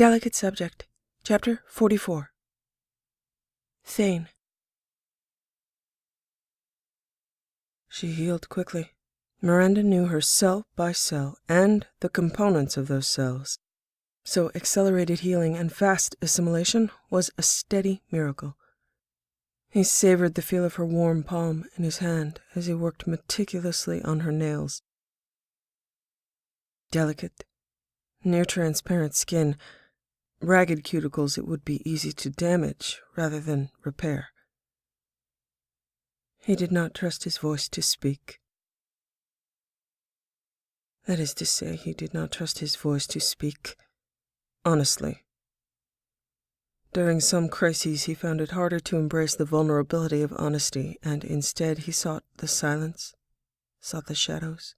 Delicate subject. Chapter 44. Thane. She healed quickly. Miranda knew her cell by cell and the components of those cells. So accelerated healing and fast assimilation was a steady miracle. He savored the feel of her warm palm in his hand as he worked meticulously on her nails. Delicate, near-transparent skin, ragged cuticles it would be easy to damage rather than repair. He did not trust his voice to speak. That is to say, he did not trust his voice to speak honestly. During some crises, he found it harder to embrace the vulnerability of honesty, and instead he sought the silence, sought the shadows.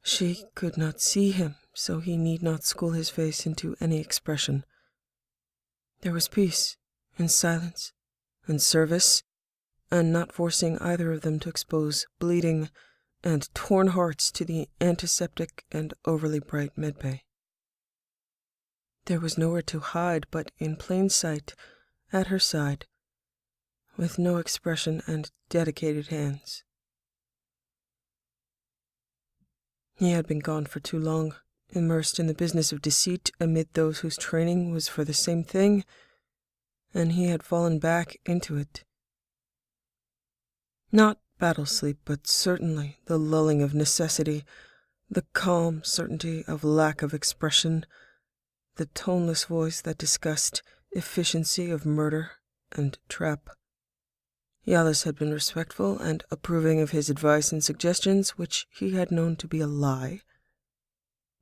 She could not see him, so he need not school his face into any expression. There was peace in silence and service, and not forcing either of them to expose bleeding and torn hearts to the antiseptic and overly bright medbay. There was nowhere to hide but in plain sight, at her side, with no expression and dedicated hands. He had been gone for too long, immersed in the business of deceit amid those whose training was for the same thing, and he had fallen back into it. Not battle sleep, but certainly the lulling of necessity, the calm certainty of lack of expression, the toneless voice that discussed efficiency of murder and trap. Yalis had been respectful and approving of his advice and suggestions, which he had known to be a lie.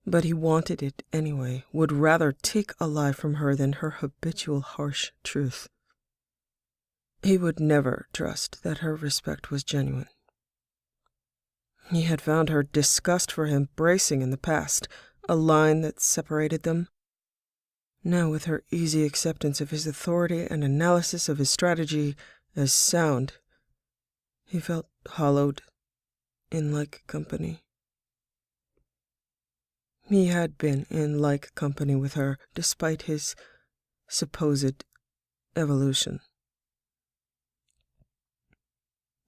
But he wanted it anyway, would rather take a lie from her than her habitual harsh truth. He would never trust that her respect was genuine. He had found her disgust for him bracing in the past, a line that separated them. Now, with her easy acceptance of his authority and analysis of his strategy as sound, he felt hollowed in like company. He had been in like company with her, despite his supposed evolution.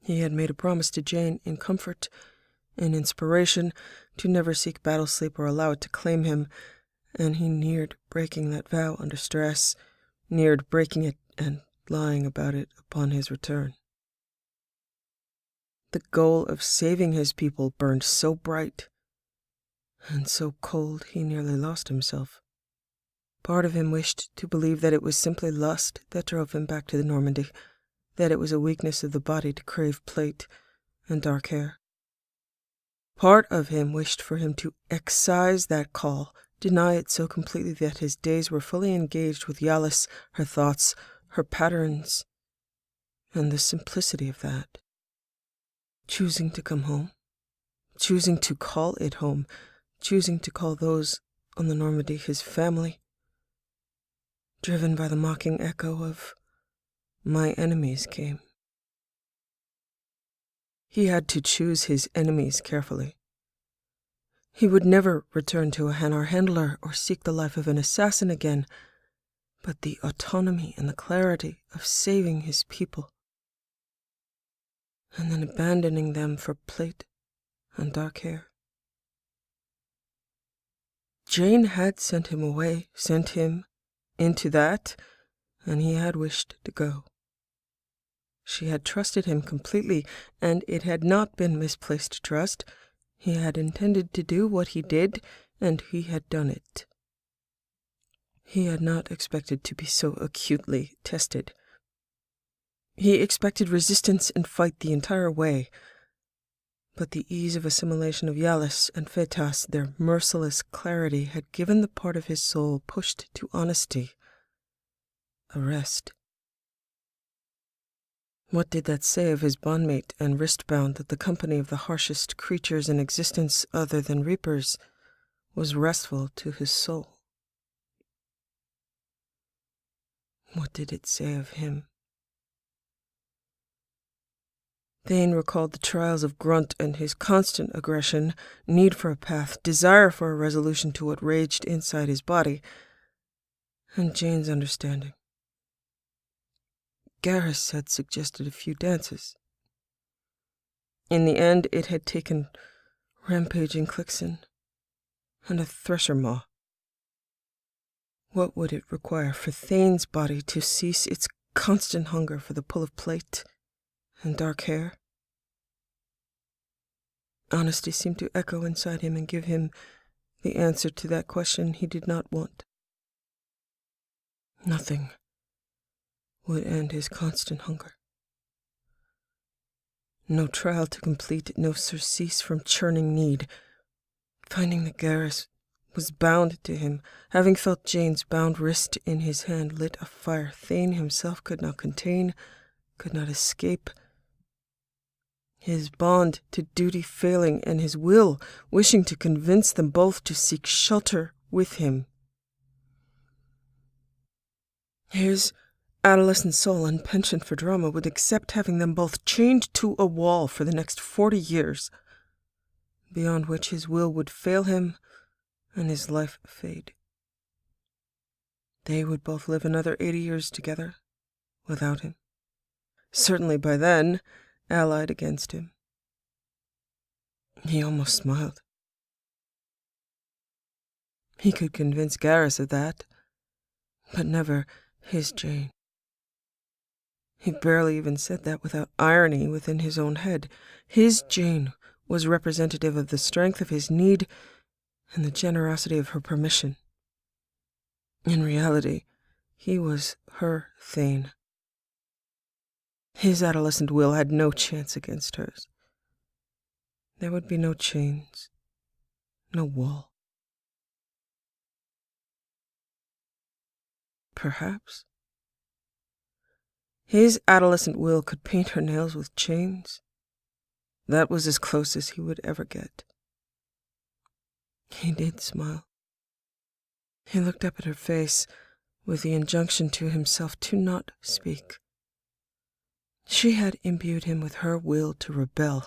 He had made a promise to Jane in comfort, in inspiration, to never seek battle sleep or allow it to claim him, and he neared breaking that vow under stress, neared breaking it and lying about it upon his return. The goal of saving his people burned so bright and so cold he nearly lost himself. Part of him wished to believe that it was simply lust that drove him back to the Normandy, that it was a weakness of the body to crave plate and dark hair. Part of him wished for him to excise that call, deny it so completely that his days were fully engaged with Yalis, her thoughts, her patterns, and the simplicity of that. Choosing to come home, choosing to call it home, choosing to call those on the Normandy his family, driven by the mocking echo of "my enemies came." He had to choose his enemies carefully. He would never return to a Hanar handler or seek the life of an assassin again, but the autonomy and the clarity of saving his people, and then abandoning them for plate and dark hair. Jane had sent him away, sent him into that, and he had wished to go. She had trusted him completely, and it had not been misplaced trust. He had intended to do what he did, and he had done it. He had not expected to be so acutely tested. He expected resistance and fight the entire way, but the ease of assimilation of Yalis and Fetas, their merciless clarity, had given the part of his soul pushed to honesty a rest. What did that say of his bondmate and wristbound that the company of the harshest creatures in existence other than reapers was restful to his soul? What did it say of him? Thane recalled the trials of Grunt and his constant aggression, need for a path, desire for a resolution to what raged inside his body, and Jane's understanding. Garrus had suggested a few dances. In the end, it had taken rampaging Clixon and a thresher maw. What would it require for Thane's body to cease its constant hunger for the pull of plate and dark hair? Honesty seemed to echo inside him and give him the answer to that question he did not want. Nothing would end his constant hunger. No trial to complete, no surcease from churning need. Finding that Garrus was bound to him, having felt Jane's bound wrist in his hand, lit a fire Thane himself could not contain, could not escape. His bond to duty failing, and his will wishing to convince them both to seek shelter with him. His adolescent soul and penchant for drama would accept having them both chained to a wall for the next 40 years, beyond which his will would fail him and his life fade. They would both live another 80 years together, without him. Certainly by then, allied against him. He almost smiled. He could convince Garrus of that, but never his Jane. He barely even said that without irony within his own head. His Jane was representative of the strength of his need and the generosity of her permission. In reality, he was her Thane. His adolescent will had no chance against hers. There would be no chains, no wall. Perhaps his adolescent will could paint her nails with chains. That was as close as he would ever get. He did smile. He looked up at her face with the injunction to himself to not speak. She had imbued him with her will to rebel.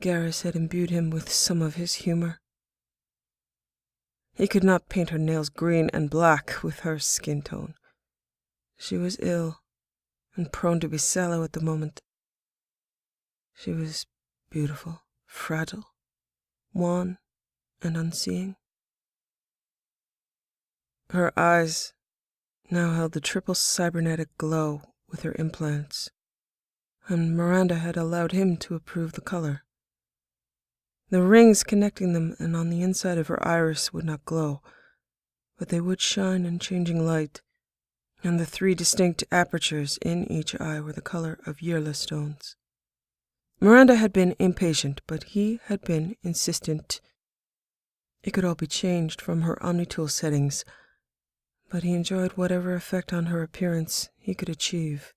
Garrus had imbued him with some of his humor. He could not paint her nails green and black with her skin tone. She was ill and prone to be sallow at the moment. She was beautiful, fragile, wan, and unseeing. Her eyes now held the triple cybernetic glow with her implants, and Miranda had allowed him to approve the color. The rings connecting them and on the inside of her iris would not glow, but they would shine in changing light, and the 3 distinct apertures in each eye were the color of yearless stones. Miranda had been impatient, but he had been insistent. It could all be changed from her Omnitool settings, but he enjoyed whatever effect on her appearance he could achieve.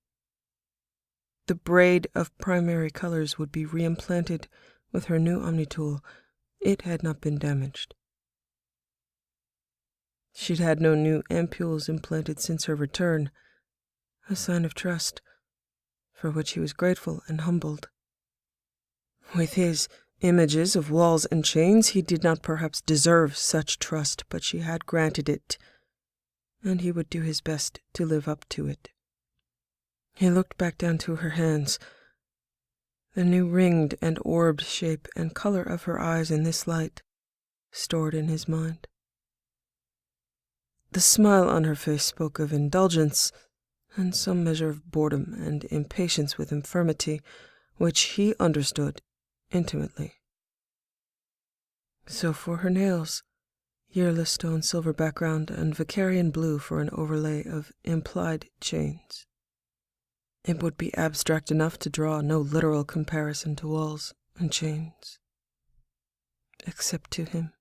The braid of primary colors would be reimplanted with her new Omnitool. It had not been damaged. She'd had no new ampules implanted since her return, a sign of trust, for which he was grateful and humbled. With his images of walls and chains, he did not perhaps deserve such trust, but she had granted it, and he would do his best to live up to it. He looked back down to her hands. The new ringed and orbed shape and color of her eyes in this light stored in his mind. The smile on her face spoke of indulgence and some measure of boredom and impatience with infirmity, which he understood intimately. So for her nails, yearless stone silver background and Vakarian blue for an overlay of implied chains. It would be abstract enough to draw no literal comparison to walls and chains, except to him.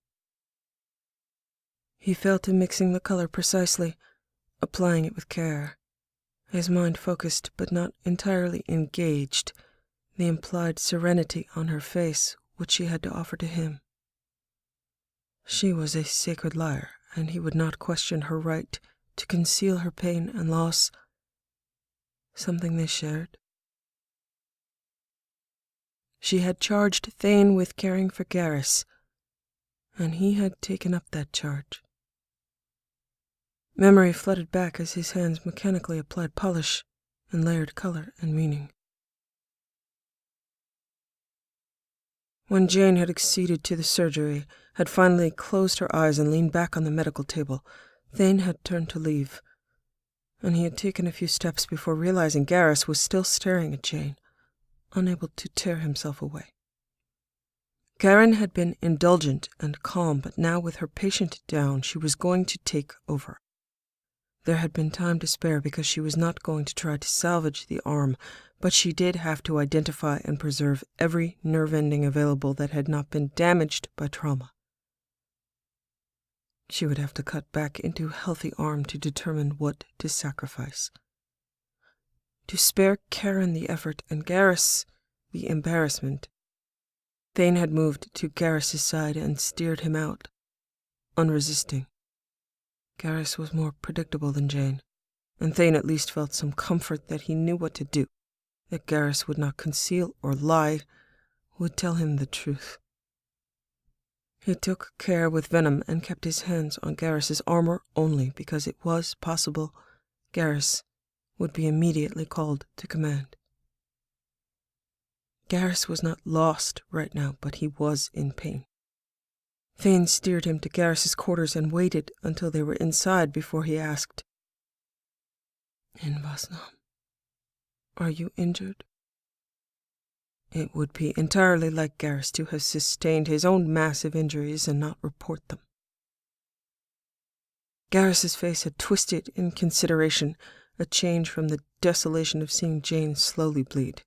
He fell to mixing the color precisely, applying it with care, his mind focused but not entirely engaged, the implied serenity on her face which she had to offer to him. She was a sacred liar, and he would not question her right to conceal her pain and loss, something they shared. She had charged Thane with caring for Garrus, and he had taken up that charge. Memory flooded back as his hands mechanically applied polish and layered color and meaning. When Jane had acceded to the surgery, had finally closed her eyes and leaned back on the medical table, Thane had turned to leave, and he had taken a few steps before realizing Garrus was still staring at Jane, unable to tear himself away. Karen had been indulgent and calm, but now with her patient down, she was going to take over. There had been time to spare because she was not going to try to salvage the arm, but she did have to identify and preserve every nerve ending available that had not been damaged by trauma. She would have to cut back into a healthy arm to determine what to sacrifice. To spare Karen the effort and Garrus the embarrassment, Thane had moved to Garrus's side and steered him out, unresisting. Garrus was more predictable than Jane, and Thane at least felt some comfort that he knew what to do, that Garrus would not conceal or lie, would tell him the truth. He took care with venom and kept his hands on Garrus's armor only because it was possible Garrus would be immediately called to command. Garrus was not lost right now, but he was in pain. Thane steered him to Garrus's quarters and waited until they were inside before he asked, "In Vasnam, are you injured?" It would be entirely like Garrus to have sustained his own massive injuries and not report them. Garrus's face had twisted in consideration, a change from the desolation of seeing Jane slowly bleed.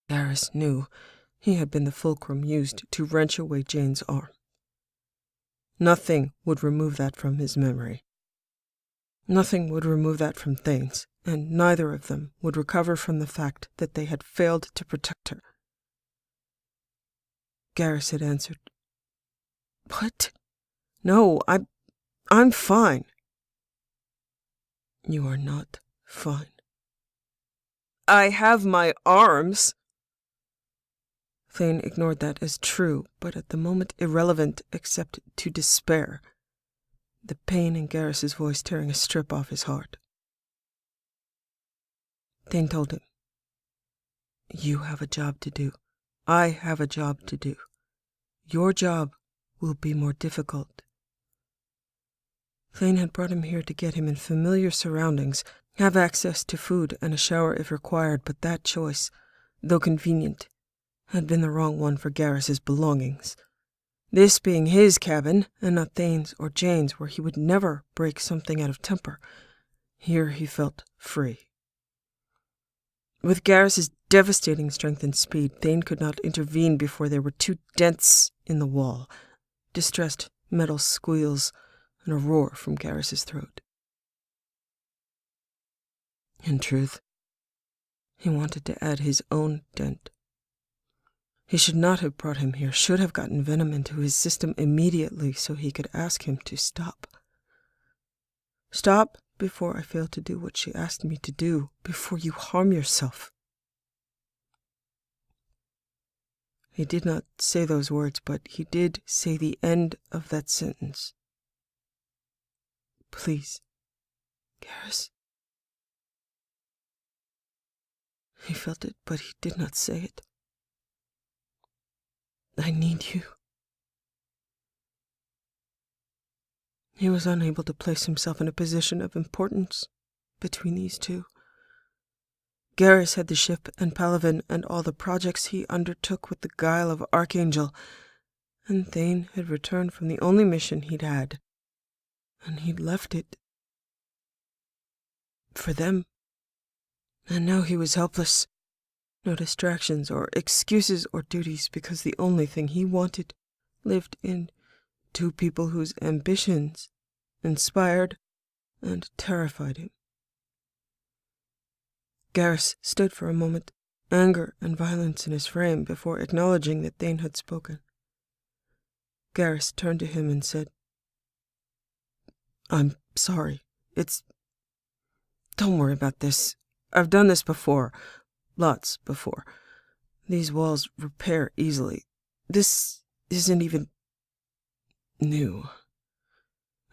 Garrus knew he had been the fulcrum used to wrench away Jane's arm. Nothing would remove that from his memory. Nothing would remove that from Thane's, and neither of them would recover from the fact that they had failed to protect her. Garrus had answered, "What? No, I'm fine." "You are not fine." "I have my arms." Thane ignored that as true, but at the moment irrelevant except to despair, the pain in Garrus's voice tearing a strip off his heart. Thane told him, "You have a job to do. I have a job to do. Your job will be more difficult." Thane had brought him here to get him in familiar surroundings, have access to food and a shower if required, but that choice, though convenient, had been the wrong one for Garrus's belongings. This being his cabin, and not Thane's or Jane's, where he would never break something out of temper, here he felt free. With Garrus's devastating strength and speed, Thane could not intervene before there were two dents in the wall, distressed metal squeals, and a roar from Garrus's throat. In truth, he wanted to add his own dent. He should not have brought him here, should have gotten venom into his system immediately so he could ask him to stop. "Stop before I fail to do what she asked me to do, before you harm yourself." He did not say those words, but he did say the end of that sentence. "Please, Garrus." He felt it, but he did not say it. "I need you." He was unable to place himself in a position of importance between these two. Garrus had the ship and Palaven and all the projects he undertook with the guile of Archangel, and Thane had returned from the only mission he'd had, and he'd left it for them. And now he was helpless. No distractions or excuses or duties, because the only thing he wanted lived in two people whose ambitions inspired and terrified him. Garrus stood for a moment, anger and violence in his frame, before acknowledging that Thane had spoken. Garrus turned to him and said, "I'm sorry. Don't worry about this. I've done this before. Lots before. These walls repair easily. This isn't even new.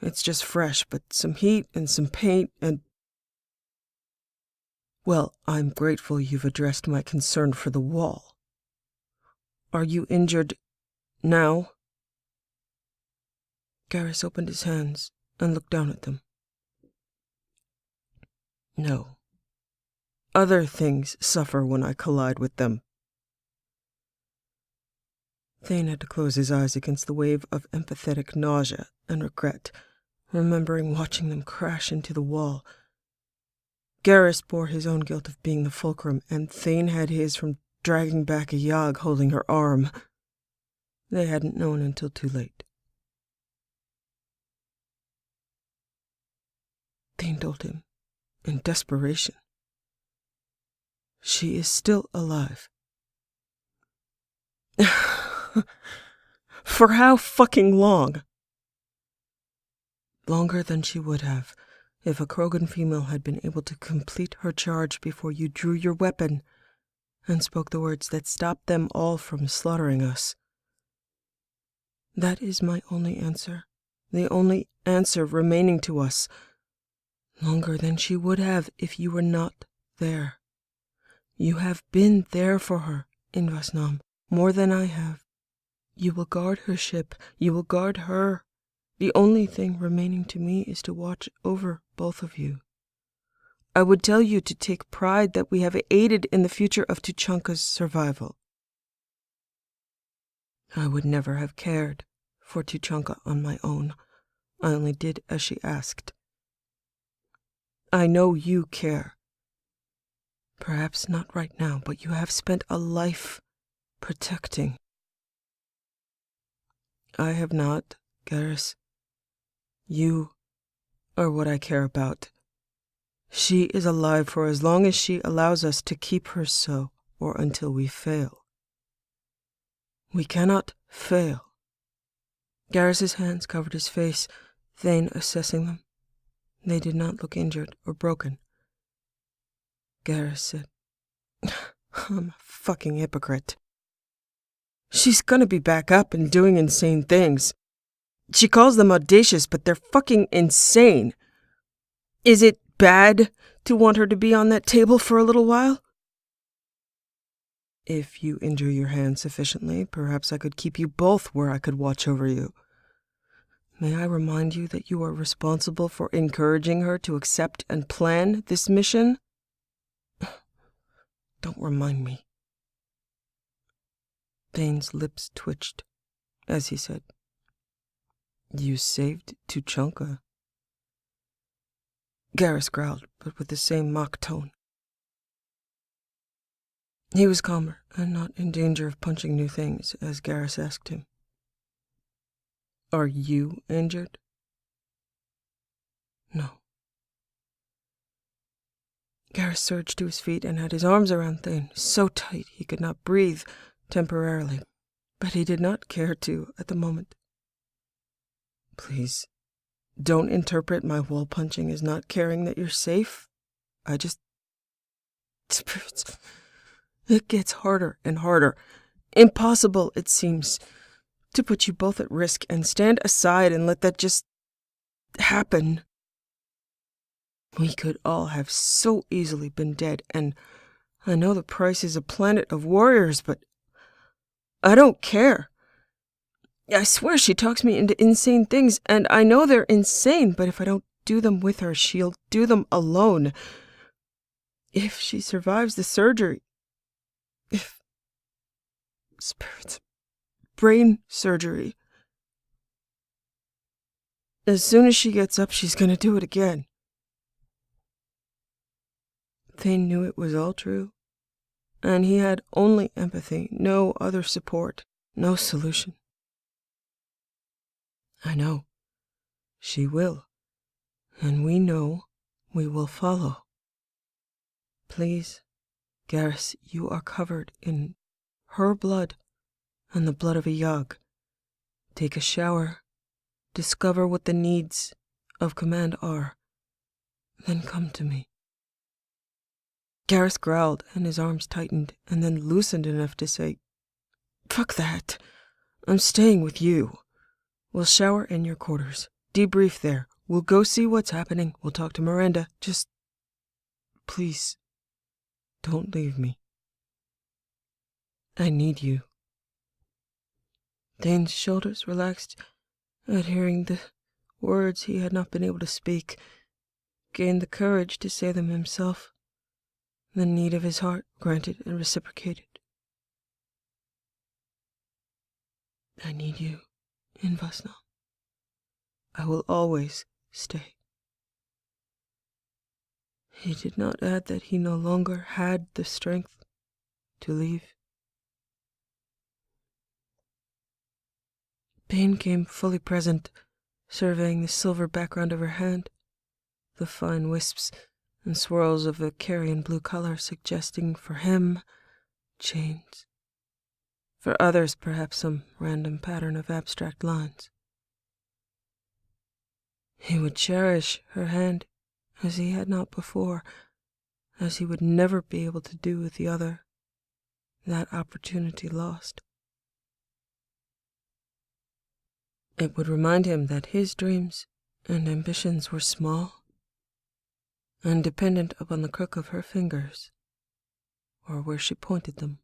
It's just fresh, but some heat and some paint and... Well, I'm grateful you've addressed my concern for the wall. Are you injured now? Garrus opened his hands and looked down at them. No. Other things suffer when I collide with them. Thane had to close his eyes against the wave of empathetic nausea and regret, remembering watching them crash into the wall. Garrus bore his own guilt of being the fulcrum, and Thane had his from dragging back a Yogg holding her arm. They hadn't known until too late. Thane told him, in desperation. She is still alive. For how fucking long? Longer than she would have, if a Krogan female had been able to complete her charge before you drew your weapon and spoke the words that stopped them all from slaughtering us. That is my only answer, the only answer remaining to us. Longer than she would have if you were not there. You have been there for her in Vasnam, more than I have. You will guard her ship, you will guard her. The only thing remaining to me is to watch over both of you. I would tell you to take pride that we have aided in the future of Tuchanka's survival. I would never have cared for Tuchanka on my own. I only did as she asked. I know you care. Perhaps not right now, but you have spent a life protecting. I have not, Garrus. You are what I care about. She is alive for as long as she allows us to keep her so, or until we fail. We cannot fail. Garrus's hands covered his face, Thane assessing them. They did not look injured or broken. Garrus said, I'm a fucking hypocrite. She's gonna be back up and doing insane things. She calls them audacious, but they're fucking insane. Is it bad to want her to be on that table for a little while? If you injure your hand sufficiently, perhaps I could keep you both where I could watch over you. May I remind you that you are responsible for encouraging her to accept and plan this mission? Don't remind me. Thane's lips twitched as he said, You saved Tuchanka. Garrus growled, but with the same mock tone. He was calmer and not in danger of punching new things as Garrus asked him, Are you injured? No. Garrus surged to his feet and had his arms around Thane, so tight he could not breathe temporarily, but he did not care to at the moment. Please, don't interpret my wall punching as not caring that you're safe. Spirits, it gets harder and harder. Impossible, it seems, to put you both at risk and stand aside and let that just happen. We could all have so easily been dead, and I know the price is a planet of warriors, but I don't care. I swear she talks me into insane things, and I know they're insane, but if I don't do them with her, she'll do them alone. If she survives the surgery, if... Spirits, brain surgery. As soon as she gets up, she's gonna do it again. Thane knew it was all true, and he had only empathy, no other support, no solution. I know. She will, and we know we will follow. Please, Garrus, you are covered in her blood and the blood of a Yogg. Take a shower, discover what the needs of command are, then come to me. Garrus growled, and his arms tightened, and then loosened enough to say, "Fuck that. I'm staying with you. We'll shower in your quarters. Debrief there. We'll go see what's happening. We'll talk to Miranda. Just, please, don't leave me. I need you." Thane's shoulders relaxed at hearing the words he had not been able to speak, gained the courage to say them himself. The need of his heart granted and reciprocated. "I need you in Vasna. I will always stay." He did not add that he no longer had the strength to leave. Pain came fully present, surveying the silver background of her hand, the fine wisps and swirls of Vakarian blue color suggesting for him chains. For others, perhaps some random pattern of abstract lines. He would cherish her hand as he had not before, as he would never be able to do with the other, that opportunity lost. It would remind him that his dreams and ambitions were small and dependent upon the crook of her fingers, or where she pointed them.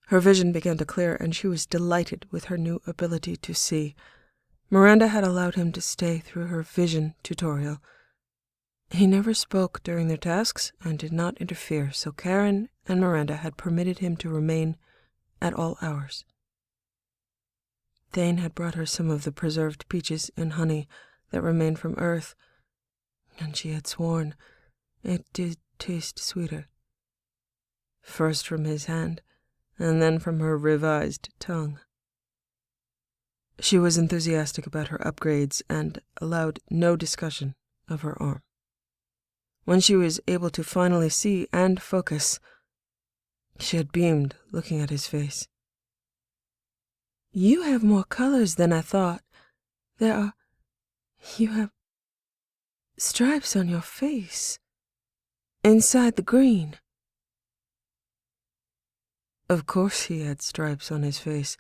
Her vision began to clear, and she was delighted with her new ability to see. Miranda had allowed him to stay through her vision tutorial. He never spoke during their tasks and did not interfere, so Karen and Miranda had permitted him to remain at all hours. Thane had brought her some of the preserved peaches and honey that remained from Earth, and she had sworn it did taste sweeter. First from his hand, and then from her revised tongue. She was enthusiastic about her upgrades and allowed no discussion of her arm. When she was able to finally see and focus, she had beamed, looking at his face. "You have more colors than I thought. You have stripes on your face, inside the green." Of course he had stripes on his face,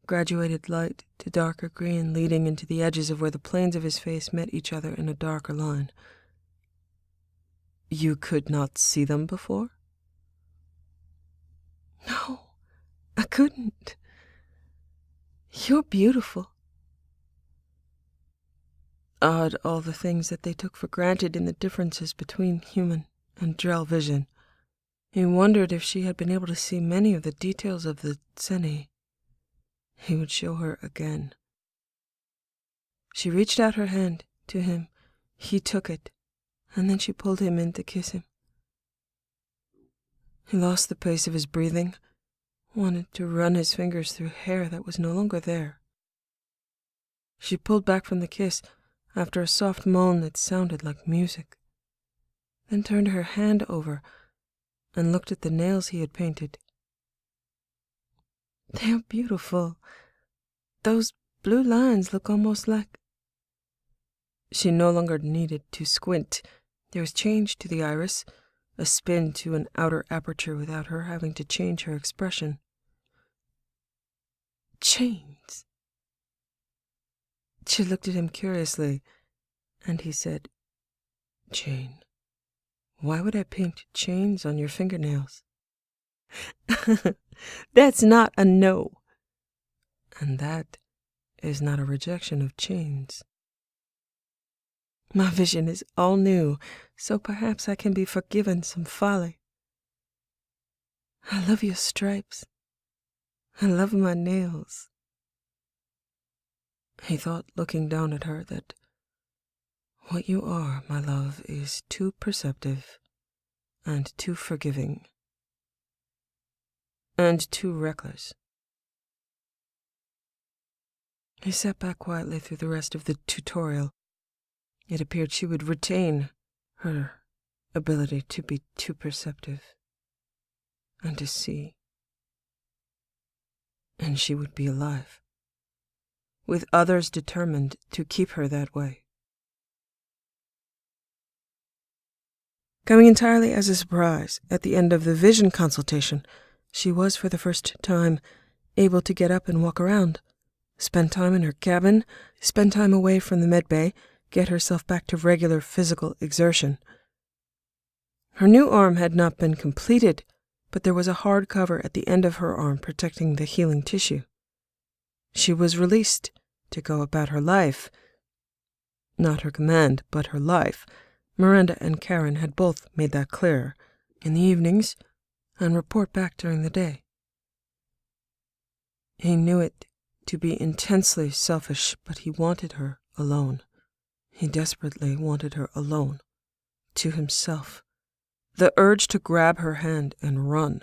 graduated light to darker green, leading into the edges of where the planes of his face met each other in a darker line. "You could not see them before?" "No, I couldn't. You're beautiful." Odd, all the things that they took for granted in the differences between human and Drell vision. He wondered if she had been able to see many of the details of the Tseni. He would show her again. She reached out her hand to him. He took it, and then she pulled him in to kiss him. He lost the pace of his breathing, wanted to run his fingers through hair that was no longer there. She pulled back from the kiss after a soft moan that sounded like music, then turned her hand over and looked at the nails he had painted. "They're beautiful. Those blue lines look almost like..." She no longer needed to squint. There was change to the iris, a spin to an outer aperture without her having to change her expression. "Chains." She looked at him curiously, and he said, "Jane, why would I paint chains on your fingernails?" "That's not a no." "And that is not a rejection of chains. My vision is all new, so perhaps I can be forgiven some folly. I love your stripes. I love my nails." He thought, looking down at her, that what you are, my love, is too perceptive and too forgiving and too reckless. He sat back quietly through the rest of the tutorial. It appeared she would retain her ability to be too perceptive and to see and she would be alive, with others determined to keep her that way. Coming entirely as a surprise, at the end of the vision consultation, she was for the first time able to get up and walk around, spend time in her cabin, spend time away from the medbay, get herself back to regular physical exertion. Her new arm had not been completed, but there was a hard cover at the end of her arm protecting the healing tissue. She was released to go about her life. Not her command, but her life. Miranda and Karen had both made that clear in the evenings and report back during the day. He knew it to be intensely selfish, but he wanted her alone. He desperately wanted her alone, to himself. The urge to grab her hand and run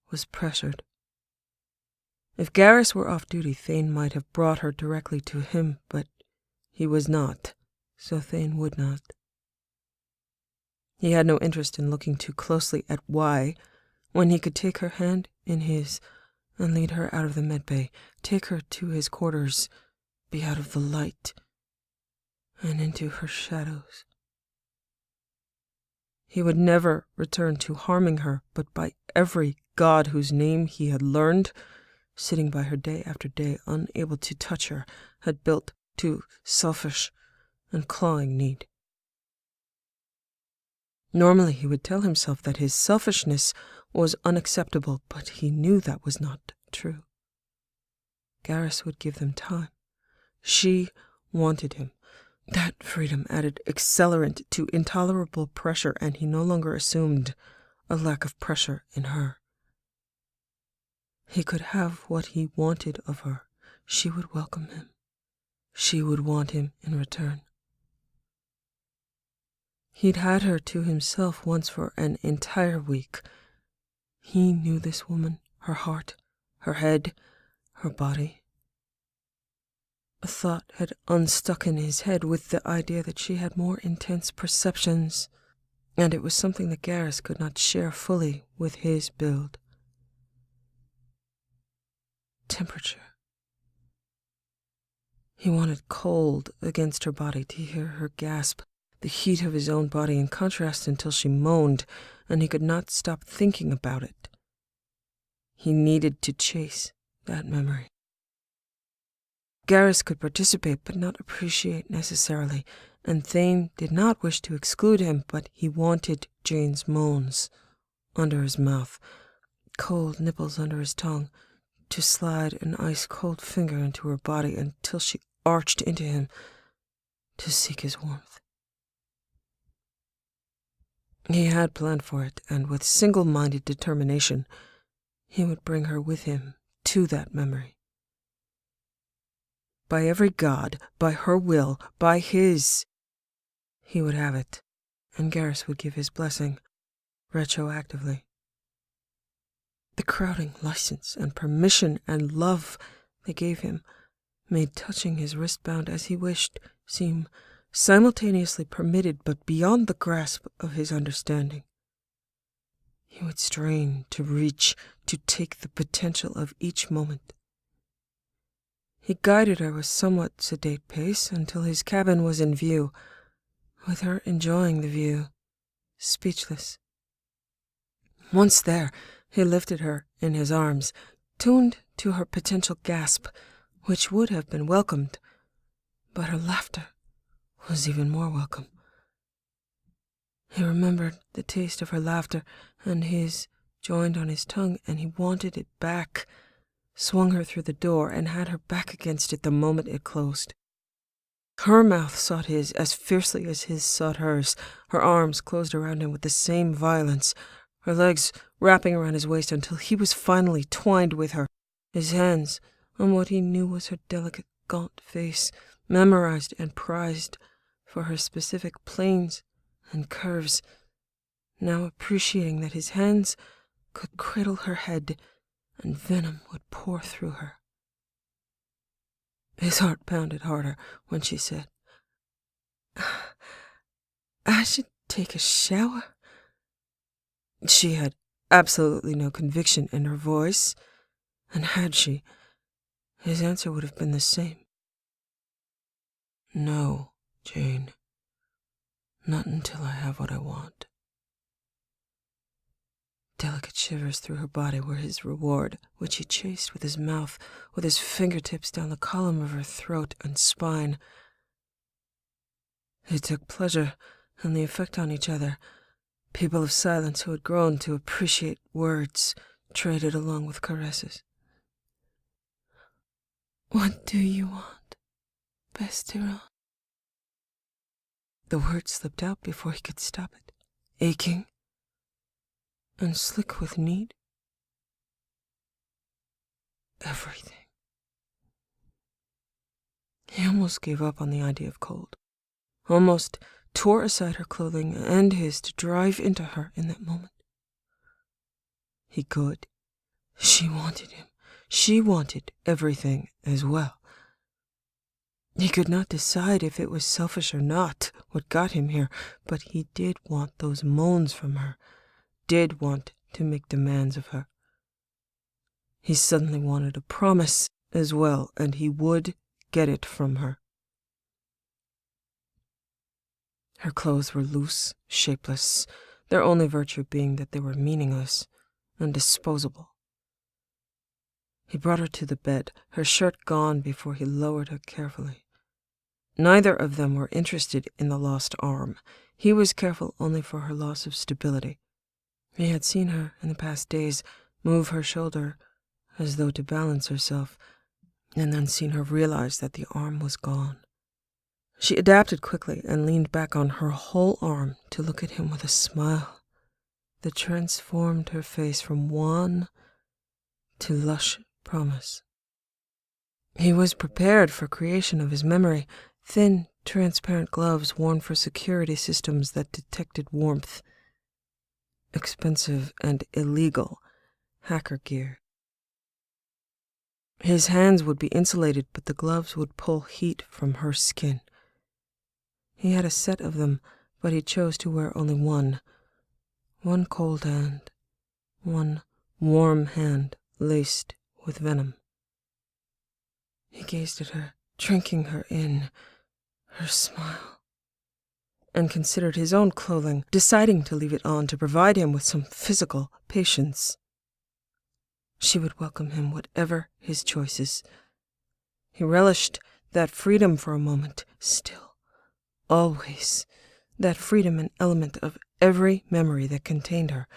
was pressured. If Garrus were off duty, Thane might have brought her directly to him, but he was not, so Thane would not. He had no interest in looking too closely at why, when he could take her hand in his and lead her out of the medbay, take her to his quarters, be out of the light, and into her shadows. He would never return to harming her, but by every god whose name he had learned, sitting by her day after day, unable to touch her, had built to selfish and clawing need. Normally he would tell himself that his selfishness was unacceptable, but he knew that was not true. Garrus would give them time. She wanted him. That freedom added accelerant to intolerable pressure, and he no longer assumed a lack of pressure in her. He could have what he wanted of her. She would welcome him. She would want him in return. He'd had her to himself once for an entire week. He knew this woman, her heart, her head, her body. A thought had unstuck in his head with the idea that she had more intense perceptions, and it was something that Garrus could not share fully with his build. Temperature. He wanted cold against her body, to hear her gasp, the heat of his own body in contrast until she moaned, and he could not stop thinking about it. He needed to chase that memory. Garrus could participate, but not appreciate necessarily, and Thane did not wish to exclude him, but he wanted Jane's moans under his mouth, cold nipples under his tongue, to slide an ice-cold finger into her body until she arched into him to seek his warmth. He had planned for it, and with single-minded determination, he would bring her with him to that memory. By every god, by her will, by his, he would have it, and Garrus would give his blessing retroactively. The crowding license and permission and love they gave him made touching his wristband as he wished seem simultaneously permitted but beyond the grasp of his understanding. He would strain to reach, to take the potential of each moment. He guided her with somewhat sedate pace until his cabin was in view, with her enjoying the view, speechless. Once there, he lifted her in his arms, tuned to her potential gasp, which would have been welcomed, but her laughter was even more welcome. He remembered the taste of her laughter, and his joined on his tongue, and he wanted it back, swung her through the door, and had her back against it the moment it closed. Her mouth sought his as fiercely as his sought hers, her arms closed around him with the same violence, her legs wrapping around his waist until he was finally twined with her, his hands on what he knew was her delicate, gaunt face, memorized and prized for her specific planes and curves, now appreciating that his hands could cradle her head and venom would pour through her. His heart pounded harder when she said, "I should take a shower." She had absolutely no conviction in her voice, And had she, his answer would have been the same. No, Jane. Not until I have what I want. Delicate shivers through her body were his reward, which he chased with his mouth, with his fingertips down the column of her throat and spine. He took pleasure in the effect on each other. People of silence who had grown to appreciate words traded along with caresses. What do you want, best Tyrann? The word slipped out before he could stop it, aching and slick with need. Everything. He almost gave up on the idea of cold, almost tore aside her clothing and his to drive into her in that moment. He could. She wanted him. She wanted everything as well. He could not decide if it was selfish or not what got him here, but he did want those moans from her, did want to make demands of her. He suddenly wanted a promise as well, and he would get it from her. Her clothes were loose, shapeless, their only virtue being that they were meaningless and disposable. He brought her to the bed, her shirt gone before he lowered her carefully. Neither of them were interested in the lost arm. He was careful only for her loss of stability. He had seen her in the past days move her shoulder as though to balance herself, and then seen her realize that the arm was gone. She adapted quickly and leaned back on her whole arm to look at him with a smile that transformed her face from wan to lush promise. He was prepared for creation of his memory, thin, transparent gloves worn for security systems that detected warmth, expensive and illegal hacker gear. His hands would be insulated, but the gloves would pull heat from her skin. He had a set of them, but he chose to wear only one. One cold hand, one warm hand laced with venom. He gazed at her, drinking her in, her smile, and considered his own clothing, deciding to leave it on to provide him with some physical patience. She would welcome him whatever his choices. He relished that freedom for a moment, still, always, that freedom an element of every memory that contained her,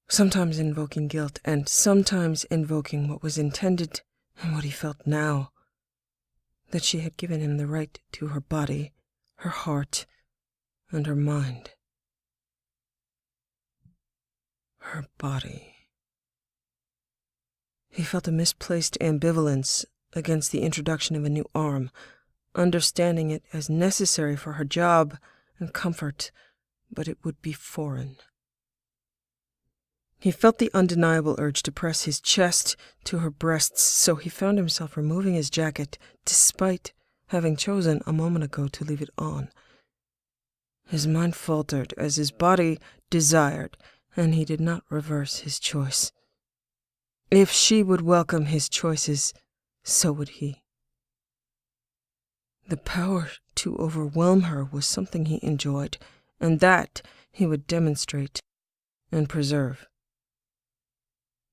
sometimes invoking guilt and sometimes invoking what was intended and what he felt now, that she had given him the right to her body, her heart, and her mind. Her body. He felt a misplaced ambivalence against the introduction of a new arm, understanding it as necessary for her job and comfort, but it would be foreign. He felt the undeniable urge to press his chest to her breasts, so he found himself removing his jacket, despite having chosen a moment ago to leave it on. His mind faltered as his body desired, and he did not reverse his choice. If she would welcome his choices, so would he. The power to overwhelm her was something he enjoyed, and that he would demonstrate and preserve.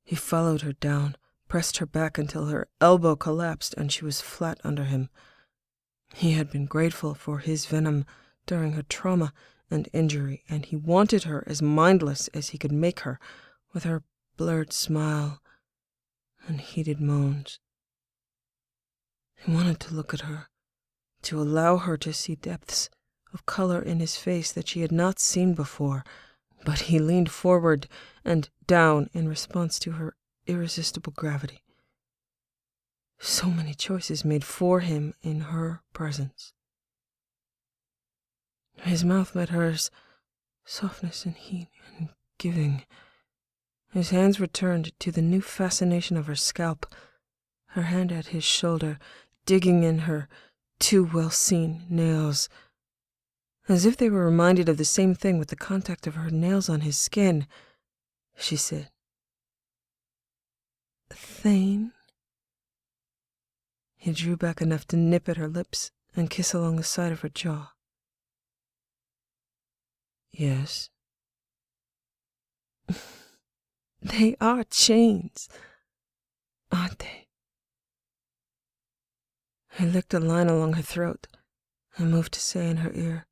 He followed her down, pressed her back until her elbow collapsed and she was flat under him. He had been grateful for his venom during her trauma and injury, and he wanted her as mindless as he could make her, with her blurred smile and heated moans. He wanted to look at her, to allow her to see depths of color in his face that she had not seen before, but he leaned forward and down in response to her irresistible gravity. So many choices made for him in her presence. His mouth met hers, softness and heat and giving. His hands returned to the new fascination of her scalp, her hand at his shoulder, digging in her too well-seen nails, as if they were reminded of the same thing with the contact of her nails on his skin. She said, "Thane?" He drew back enough to nip at her lips and kiss along the side of her jaw. Yes. They are chains, aren't they? He licked a line along her throat and moved to say in her ear,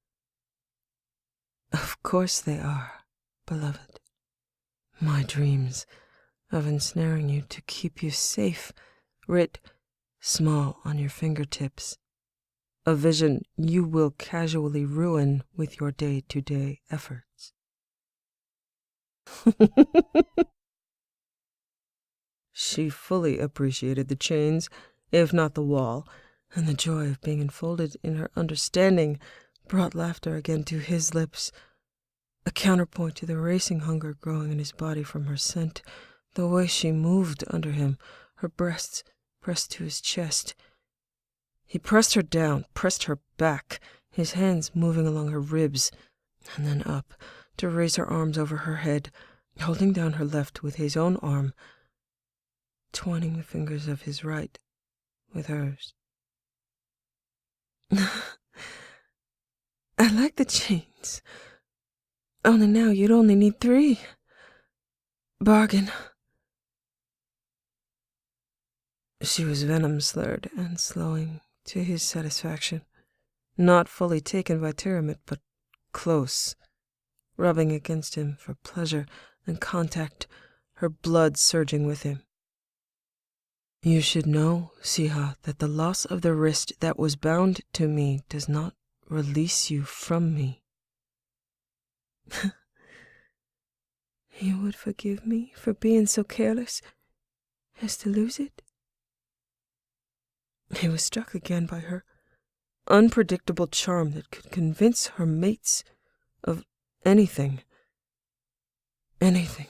Of course they are, beloved. My dreams of ensnaring you to keep you safe, writ small on your fingertips. A vision you will casually ruin with your day-to-day efforts. She fully appreciated the chains, if not the wall, and the joy of being enfolded in her understanding brought laughter again to his lips, a counterpoint to the racing hunger growing in his body from her scent, the way she moved under him, her breasts pressed to his chest. He pressed her down, pressed her back, his hands moving along her ribs, and then up to raise her arms over her head, holding down her left with his own arm, twining the fingers of his right with hers. I like the chains. Only now you'd only need 3. Bargain. She was venom-slurred and slowing to his satisfaction, not fully taken by Tyramit, but close, rubbing against him for pleasure and contact, her blood surging with him. You should know, Siha, that the loss of the wrist that was bound to me does not release you from me. You would forgive me for being so careless as to lose it? He was struck again by her unpredictable charm that could convince her mates of anything. Anything.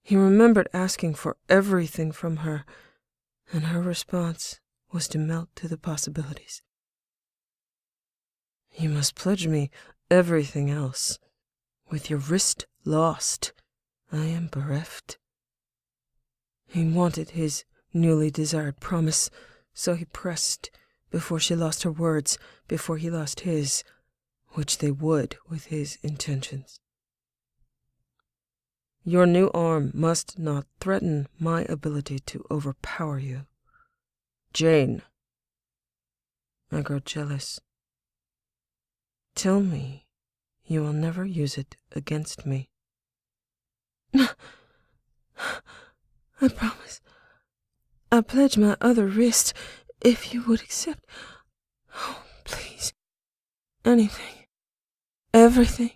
He remembered asking for everything from her, and her response was to melt to the possibilities. You must pledge me everything else. With your wrist lost, I am bereft. He wanted his newly desired promise, so he pressed before she lost her words, before he lost his, which they would with his intentions. Your new arm must not threaten my ability to overpower you. Jane, I grow jealous. Tell me you will never use it against me. I promise. I pledge my other wrist if you would accept. Oh, please. Anything. Everything.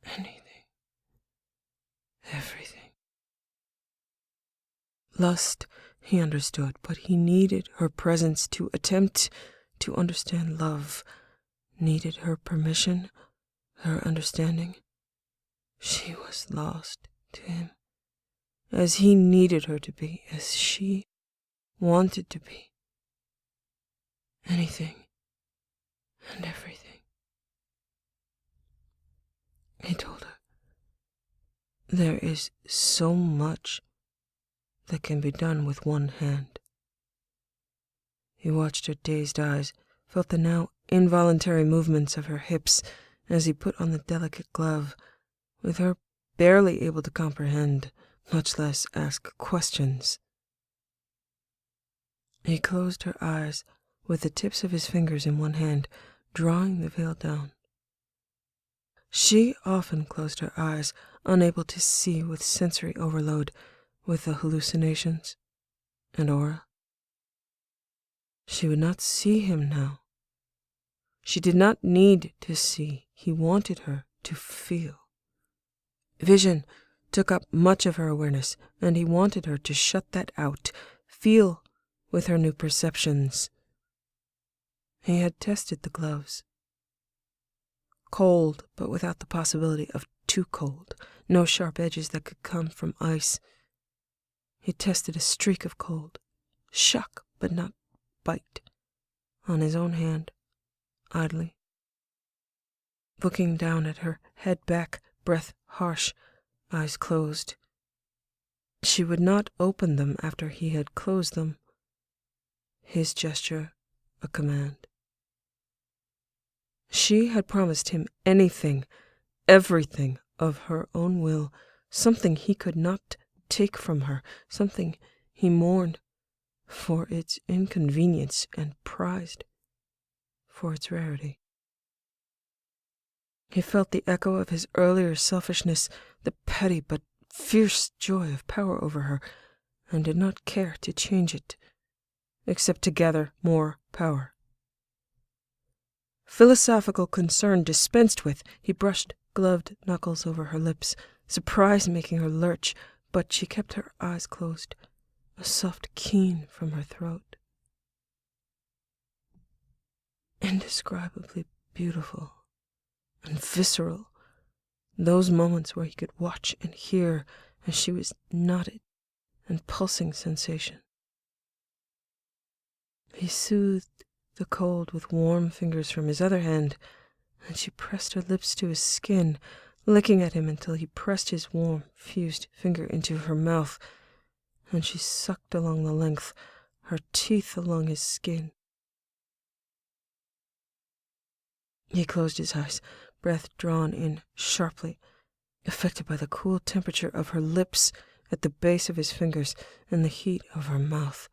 Anything. Everything. Lust, he understood, but he needed her presence to attempt to understand love, needed her permission, her understanding. She was lost to him, as he needed her to be, as she wanted to be. Anything and everything. He told her, there is so much that can be done with one hand. He watched her dazed eyes, felt the now involuntary movements of her hips as he put on the delicate glove, with her barely able to comprehend, much less ask questions. He closed her eyes with the tips of his fingers in one hand, drawing the veil down. She often closed her eyes, unable to see with sensory overload, with the hallucinations and aura. She would not see him now. She did not need to see. He wanted her to feel. Vision took up much of her awareness, and he wanted her to shut that out, feel with her new perceptions. He had tested the gloves. Cold, but without the possibility of too cold. No sharp edges that could come from ice. He tested a streak of cold. Shock, but not bite. On his own hand, idly. Looking down at her, head back, breath harsh, eyes closed. She would not open them after he had closed them. His gesture, a command. She had promised him anything, everything of her own will, something he could not take from her, something he mourned for its inconvenience and prized for its rarity. He felt the echo of his earlier selfishness, the petty but fierce joy of power over her, and did not care to change it, except to gather more power. Philosophical concern dispensed with, he brushed gloved knuckles over her lips, surprise making her lurch, but she kept her eyes closed, a soft keen from her throat. Indescribably beautiful and visceral, those moments where he could watch and hear as she was knotted and pulsing sensation. He soothed the cold with warm fingers from his other hand, and she pressed her lips to his skin, licking at him until he pressed his warm, fused finger into her mouth, and she sucked along the length, her teeth along his skin. He closed his eyes, breath drawn in sharply, affected by the cool temperature of her lips at the base of his fingers and the heat of her mouth.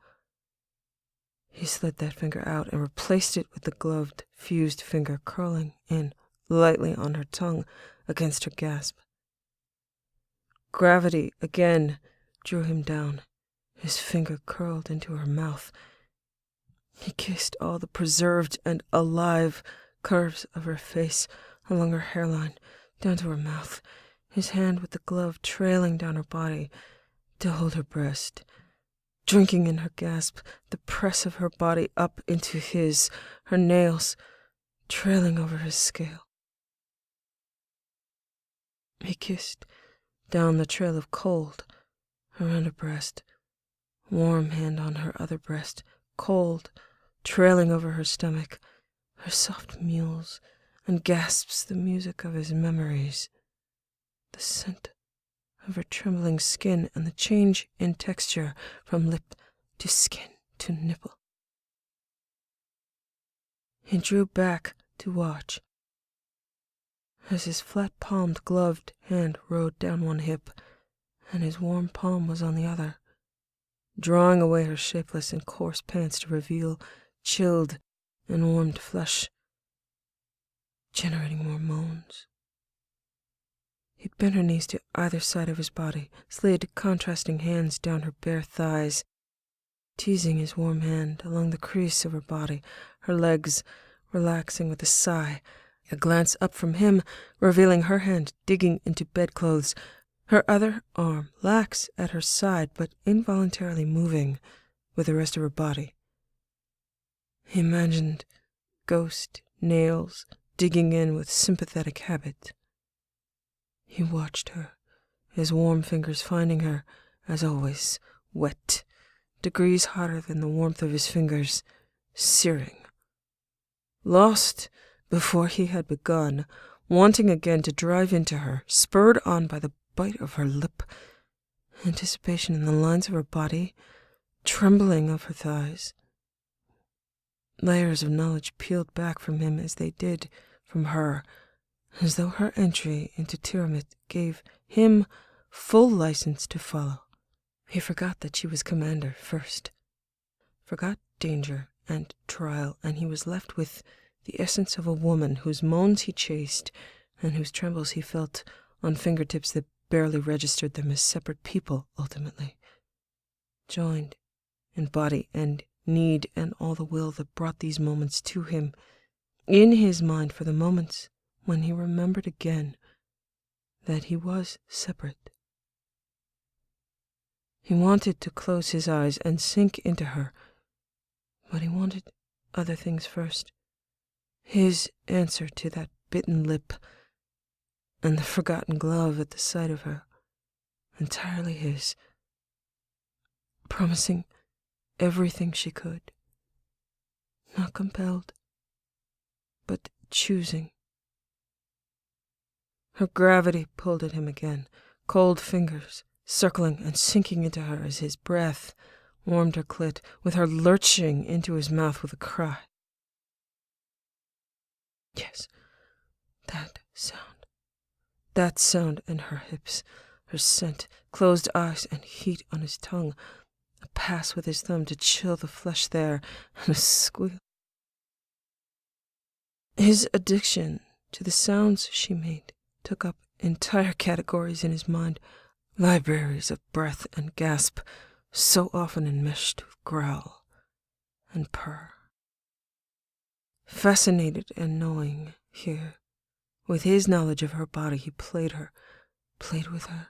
He slid that finger out and replaced it with the gloved, fused finger curling in lightly on her tongue against her gasp. Gravity again drew him down. His finger curled into her mouth. He kissed all the preserved and alive curves of her face, along her hairline, down to her mouth, his hand with the glove trailing down her body to hold her breast, drinking in her gasp the press of her body up into his, her nails trailing over his scale. He kissed down the trail of cold around her breast, warm hand on her other breast, cold, trailing over her stomach, her soft mules, and gasps the music of his memories, the scent of her trembling skin, and the change in texture from lip to skin to nipple. He drew back to watch as his flat-palmed gloved hand rode down one hip, and his warm palm was on the other, drawing away her shapeless and coarse pants to reveal chilled and warmed flesh, generating more moans. He bent her knees to either side of his body, slid contrasting hands down her bare thighs, teasing his warm hand along the crease of her body, her legs relaxing with a sigh, a glance up from him revealing her hand digging into bedclothes, her other arm lax at her side but involuntarily moving with the rest of her body. He imagined ghost nails digging in with sympathetic habit. He watched her, his warm fingers finding her, as always, wet, degrees hotter than the warmth of his fingers, searing. Lost before he had begun, wanting again to drive into her, spurred on by the bite of her lip, anticipation in the lines of her body, trembling of her thighs. Layers of knowledge peeled back from him as they did from her, as though her entry into Tiamat gave him full license to follow. He forgot that she was commander first, forgot danger and trial, and he was left with the essence of a woman whose moans he chased and whose trembles he felt on fingertips that barely registered them as separate people ultimately, joined in body and need and all the will that brought these moments to him, in his mind for the moments when he remembered again that he was separate. He wanted to close his eyes and sink into her, but he wanted other things first. His answer to that bitten lip and the forgotten glove at the sight of her, entirely his, promising everything she could, not compelled, but choosing. Her gravity pulled at him again, cold fingers circling and sinking into her as his breath warmed her clit, with her lurching into his mouth with a cry. Yes, that sound in her hips, her scent, closed eyes, and heat on his tongue, a pass with his thumb to chill the flesh there, and a squeal. His addiction to the sounds she made took up entire categories in his mind, libraries of breath and gasp, so often enmeshed with growl and purr. Fascinated and knowing here, with his knowledge of her body, he played with her.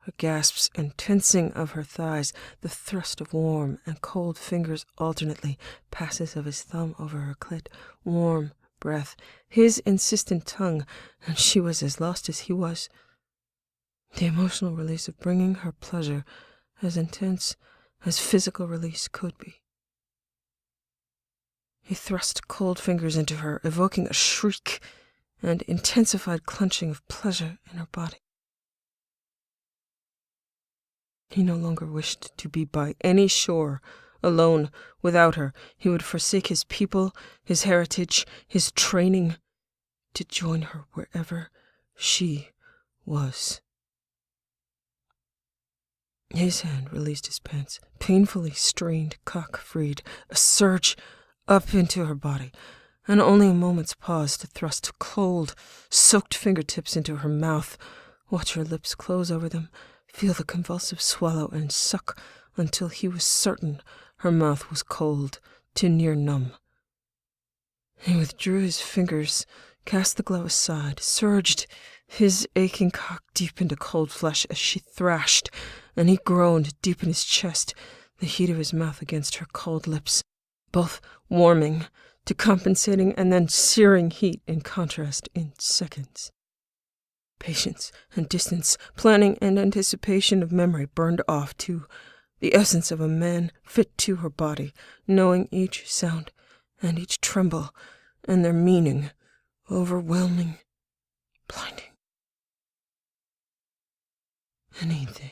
Her gasps and tensing of her thighs, the thrust of warm and cold fingers alternately, passes of his thumb over her clit, warm breath, his insistent tongue, and she was as lost as he was. The emotional release of bringing her pleasure, as intense as physical release could be. He thrust cold fingers into her, evoking a shriek and intensified clenching of pleasure in her body. He no longer wished to be by any shore, alone, without her. He would forsake his people, his heritage, his training, to join her wherever she was. His hand released his pants, painfully strained, cock freed, a surge up into her body, and only a moment's pause to thrust cold, soaked fingertips into her mouth, watch her lips close over them, feel the convulsive swallow, and suck until he was certain her mouth was cold to near numb. He withdrew his fingers, cast the glove aside, surged his aching cock deep into cold flesh as she thrashed, and he groaned deep in his chest, the heat of his mouth against her cold lips, both warming to compensating and then searing heat in contrast in seconds. Patience and distance, planning and anticipation of memory burned off too, the essence of a man fit to her body, knowing each sound and each tremble and their meaning, overwhelming, blinding. Anything